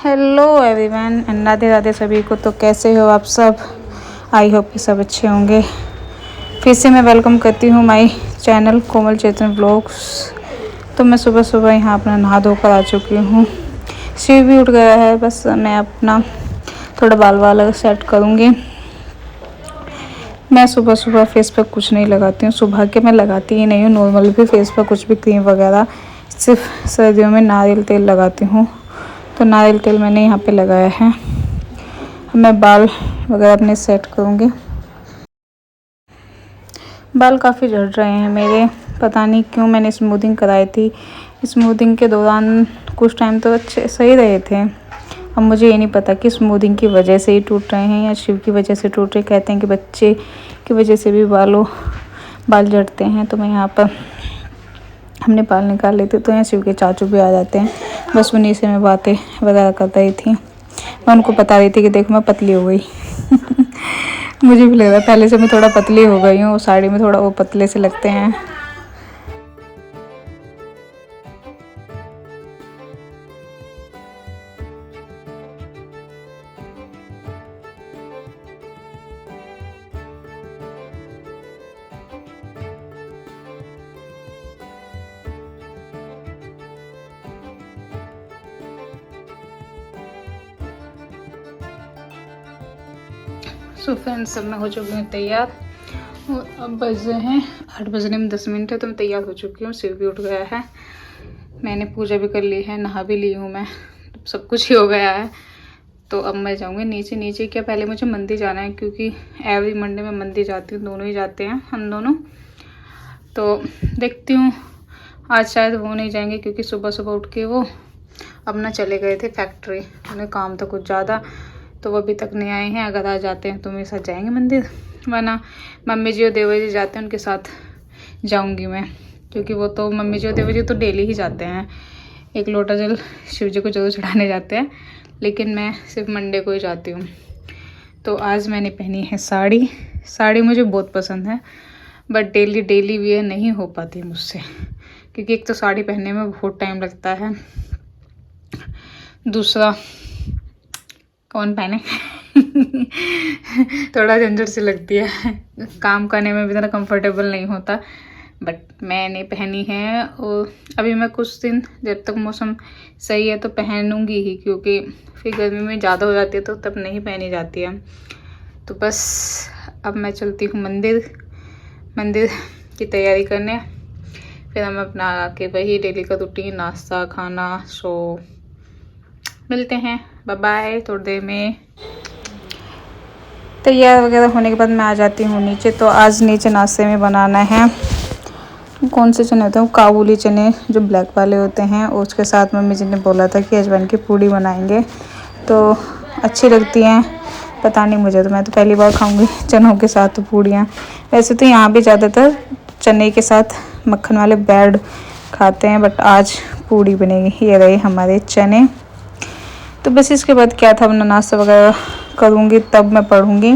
Hello everyone and Radhe Radhe सभी को। तो कैसे हो आप सब? आई होप कि सब अच्छे होंगे। फिर से मैं वेलकम करती हूँ my channel Komal Chetan vlogs. तो मैं सुबह सुबह यहाँ अपना नहा धोकर आ चुकी हूँ। शिव भी उठ गया है, बस मैं अपना थोड़ा बाल वाल सेट करूँगी। मैं सुबह सुबह फेस पर कुछ नहीं लगाती हूँ, सुबह के मैं लगाती ही नहीं हूँ। नॉर्मल भी फेस पर कुछ भी क्रीम वगैरह, सिर्फ सर्दियों में नारियल तेल लगाती हूँ। तो नारियल तेल मैंने यहाँ पे लगाया है। मैं बाल वगैरह अपने सेट करूँगी। बाल काफ़ी झड़ रहे हैं मेरे, पता नहीं क्यों। मैंने स्मूथिंग कराई थी, स्मूथिंग के दौरान कुछ टाइम तो अच्छे सही रहे थे। अब मुझे ये नहीं पता कि स्मूथिंग की वजह से ही टूट रहे हैं या शिव की वजह से टूट रहे। कहते हैं कि बच्चे की वजह से भी बाल झड़ते हैं। तो मैं यहाँ पर हमने बाल निकाल लेते तो यहाँ शिव के चाचू भी आ जाते हैं। बस उन्हीं से मैं बातें वगैरह कर रही थी। मैं उनको बता रही थी कि देखो मैं पतली हो गई। मुझे भी लग रहा है पहले से मैं थोड़ा पतली हो गई हूँ। साड़ी में थोड़ा वो पतले से लगते हैं। सो फ्रेंड्स, सब मैं हो चुकी हूँ तैयार और अब बज रहे हैं 8 बजने में 10 मिनट है। तो मैं तैयार हो चुकी हूँ। शिव भी उठ गया है, मैंने पूजा भी कर ली है, नहा भी ली हूँ मैं, सब कुछ ही हो गया है। तो अब मैं जाऊँगी नीचे क्या पहले मुझे मंदिर जाना है, क्योंकि एवरी मंडे में मंदिर जाती हूँ, दोनों ही जाते हैं हम दोनों। तो देखती हूँ आज शायद वो नहीं जाएंगे, क्योंकि सुबह सुबह उठ के वो अपना चले गए थे फैक्ट्री, उन्हें काम था कुछ ज़्यादा, तो वो अभी तक नहीं आए हैं। अगर आ जाते हैं तो मेरे साथ जाएंगे मंदिर, वरना मम्मी जी और देवर जी जाते हैं, उनके साथ जाऊंगी मैं, क्योंकि वो तो मम्मी जी और देवर जी तो डेली ही जाते हैं। एक लोटा जल शिव जी को जरूर चढ़ाने जाते हैं, लेकिन मैं सिर्फ मंडे को ही जाती हूँ। तो आज मैंने पहनी है साड़ी मुझे बहुत पसंद है, बट डेली वेयर नहीं हो पाती मुझसे, क्योंकि एक तो साड़ी पहनने में बहुत टाइम लगता है, दूसरा कौन पहने। थोड़ा झंझट सी लगती है, काम करने में भी इतना कंफर्टेबल नहीं होता। बट मैंने पहनी है और अभी मैं कुछ दिन जब तक मौसम सही है तो पहनूंगी ही, क्योंकि फिर गर्मी में ज़्यादा हो जाती है तो तब नहीं पहनी जाती है। तो बस अब मैं चलती हूँ मंदिर की तैयारी करने। फिर हम अपना आके वही डेली का रूटीन, नाश्ता खाना, सो मिलते हैं। बाय बाय, थोड़ी देर में। तैयार वगैरह होने के बाद मैं आ जाती हूँ नीचे। तो आज नीचे नाश्ते में बनाना है, कौन से चने होते हैं, काबुली चने जो ब्लैक वाले होते हैं, और उसके साथ मम्मी जी ने बोला था कि अजवाइन की पूड़ी बनाएंगे, तो अच्छी लगती हैं। पता नहीं मुझे, तो मैं तो पहली बार खाऊंगी चनों के साथ तो पूड़ियाँ। वैसे तो यहाँ भी ज़्यादातर चने के साथ मक्खन वाले ब्रेड खाते हैं, बट आज पूड़ी बनेगी। ये रहे हमारे चने। तो बस इसके बाद क्या था, अपना नाश्ता वगैरह करूँगी, तब मैं पढ़ूँगी।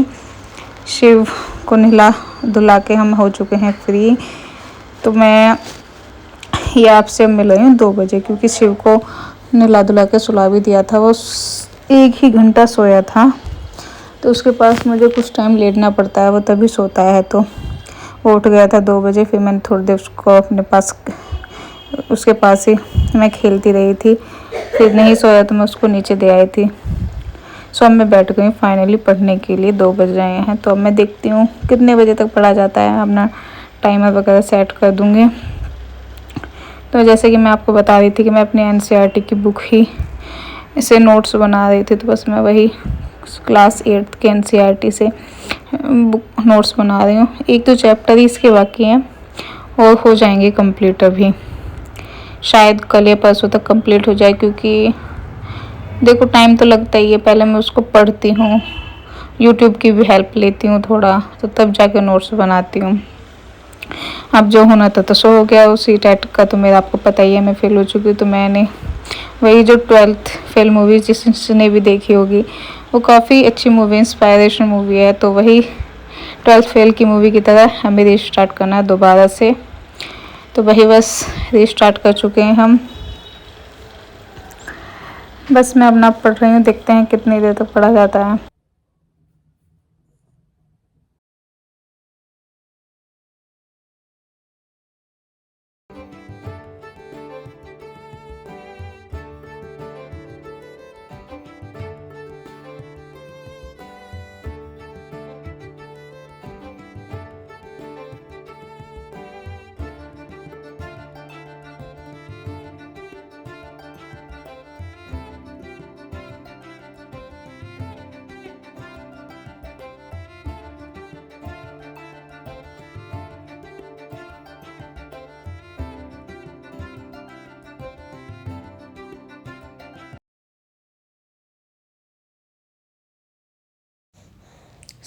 शिव को नहला धुला के हम हो चुके हैं फ्री। तो मैं ये आपसे मिल रही हूँ 2 बजे, क्योंकि शिव को नहला धुला के सुला भी दिया था। वो 1 ही घंटा सोया था, तो उसके पास मुझे कुछ टाइम लेटना पड़ता है, वो तभी सोता है। तो वो उठ गया था 2 बजे। फिर मैंने थोड़ी देर उसको अपने पास, उसके पास ही मैं खेलती रही थी। फिर नहीं सोया तो मैं उसको नीचे दे आई थी। सो अब मैं बैठ गई फाइनली पढ़ने के लिए। 2 बज रहे हैं, तो अब मैं देखती हूँ कितने बजे तक पढ़ा जाता है, अपना टाइमर वगैरह सेट कर दूँगी। तो जैसे कि मैं आपको बता रही थी कि मैं अपनी NCERT की बुक ही इसे नोट्स बना रही थी, तो बस मैं वही क्लास 8 के NCERT से बुक नोट्स बना रही हूँ। 1-2 चैप्टर ही इसके बाकी हैं और हो जाएंगे कंप्लीट। अभी शायद कल या परसों तक कंप्लीट हो जाए, क्योंकि देखो टाइम तो लगता ही है। पहले मैं उसको पढ़ती हूँ, यूट्यूब की भी हेल्प लेती हूँ थोड़ा, तो तब जाके नोट्स बनाती हूँ। अब जो होना था तो सो हो गया। उसी टाइप का तो मेरा आपको पता ही है, मैं फेल हो चुकी हूँ। तो मैंने वही जो 12th फेल मूवी जिसने भी देखी होगी, वो काफ़ी अच्छी मूवी, इंस्पायरेशन मूवी है। तो वही 12th फेल की मूवी की तरह हमें रीस्टार्ट करना है दोबारा से। तो वही बस रीस्टार्ट कर चुके हैं हम। बस मैं अपना पढ़ रही हूँ, देखते हैं कितनी देर तक पढ़ा जाता है।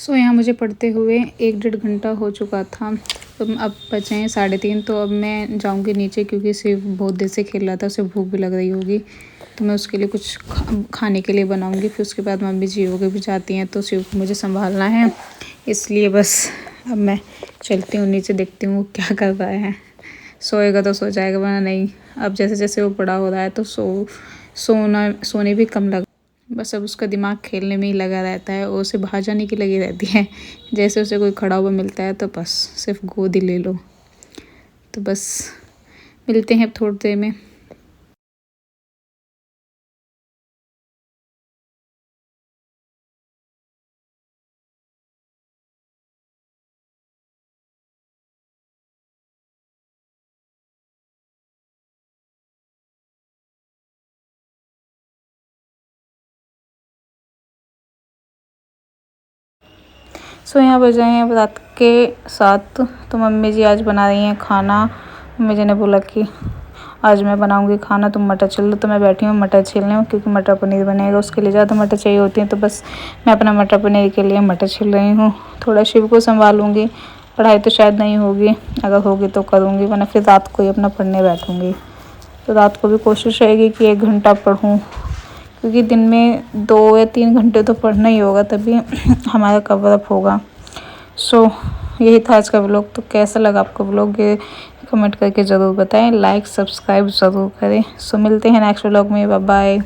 यहाँ मुझे पढ़ते हुए 1-1.5 घंटा हो चुका था। तो अब बचे हैं 3:30। तो अब मैं जाऊंगी नीचे, क्योंकि सिर्फ बहुत देर से खेल रहा था, उसे भूख भी लग रही होगी। तो मैं उसके लिए कुछ खाने के लिए बनाऊंगी। फिर उसके बाद मम्मी जी योगा भी जाती हैं, तो सिर्फ मुझे संभालना है, इसलिए बस अब मैं चलती हूँ नीचे, देखती हूँ क्या कर रहा है। सोएगा तो सो जाएगा, वरना नहीं। अब जैसे जैसे वो बड़ा हो रहा है तो सोने भी कम लग। बस अब उसका दिमाग खेलने में ही लगा रहता है, और उसे बाहर जाने की लगी रहती है। जैसे उसे कोई खड़ा हुआ मिलता है तो बस सिर्फ गोद ही ले लो। तो बस मिलते हैं अब थोड़ी देर में। यहाँ बज रहे हैं रात के 7। तो मम्मी जी आज बना रही हैं खाना। मम्मी जी ने बोला कि आज मैं बनाऊंगी खाना, तुम मटर छील लो। तो मैं बैठी हूँ मटर छीलने, क्योंकि मटर पनीर बनेगा, उसके लिए ज़्यादा मटर चाहिए होती हैं। तो बस मैं अपना मटर पनीर के लिए मटर छील रही हूँ। थोड़ा शिव को संभालूंगी, पढ़ाई तो शायद नहीं होगी, अगर होगी तो करूँगी, वरना फिर रात को ही अपना पढ़ने बैठूँगी। तो रात को भी कोशिश रहेगी कि 1 घंटा पढूँ, क्योंकि दिन में 2 या 3 घंटे तो पढ़ना ही होगा, तभी हमारा कवर अप होगा। यही था आज का व्लॉग। तो कैसा लगा आपको व्लॉग, ये कमेंट करके ज़रूर बताएं। लाइक सब्सक्राइब ज़रूर करें। मिलते हैं नेक्स्ट व्लॉग में। Bye bye.